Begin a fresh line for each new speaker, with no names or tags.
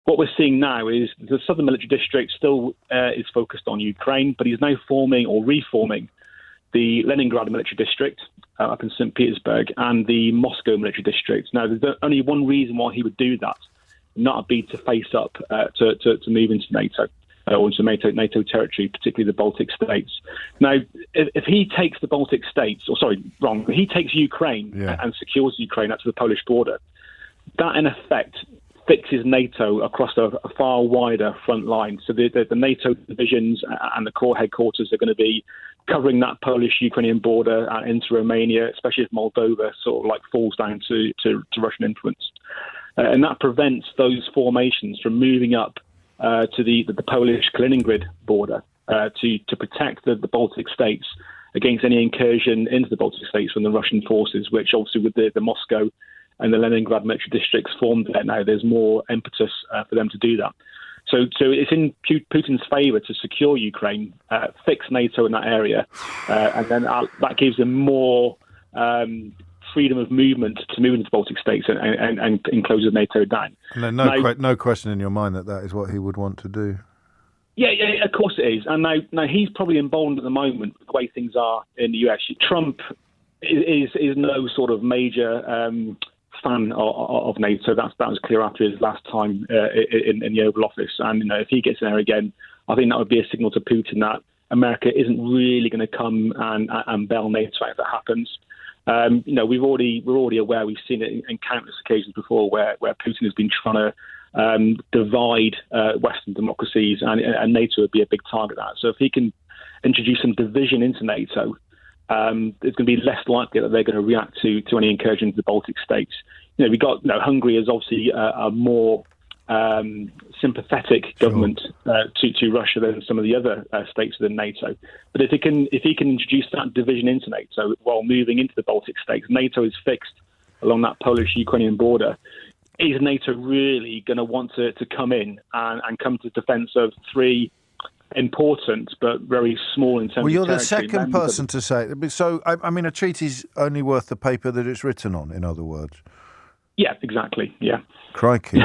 What we're seeing now is the Southern Military District still is focused on Ukraine, but he's now forming or reforming the Leningrad Military District up in St. Petersburg and the Moscow Military District. Now, there's only one reason why he would do that, and that would be to face up to move into NATO. Or into NATO territory, particularly the Baltic states. Now, if he takes the Baltic states, if he takes Ukraine and secures Ukraine up to the Polish border, that in effect fixes NATO across a far wider front line. So the NATO divisions and the core headquarters are going to be covering that Polish-Ukrainian border into Romania, especially if Moldova sort of like falls down to Russian influence. And that prevents those formations from moving up to the Polish Kaliningrad border to protect the Baltic states against any incursion into the Baltic states from the Russian forces, which obviously with the Moscow and the Leningrad military districts formed there now, there's more impetus for them to do that. So it's in Putin's favour to secure Ukraine, fix NATO in that area, and then that gives them more freedom of movement to move into the Baltic states and close NATO down.
No question in your mind that is what he would want to do.
Yeah, of course it is. And now he's probably emboldened at the moment with the way things are in the US. Trump is no sort of major fan of NATO. That was clear after his last time in the Oval Office. And if he gets in there again, I think that would be a signal to Putin that America isn't really going to come and bail NATO out if it happens. We're already aware. We've seen it in countless occasions before where Putin has been trying to divide Western democracies, and NATO would be a big target of that. So if he can introduce some division into NATO, it's going to be less likely that they're going to react to any incursion into the Baltic states. We got Hungary is obviously a more sympathetic government to Russia than some of the other states within NATO. But if he can introduce that division into NATO while moving into the Baltic states, NATO is fixed along that Polish-Ukrainian border. Is NATO really going to want to come in and come to the defence of three important but very small in terms of territory?
Well, you're the second person to say it. So, I mean, a treaty's only worth the paper that it's written on, in other words.
Yeah, exactly, yeah.
Crikey.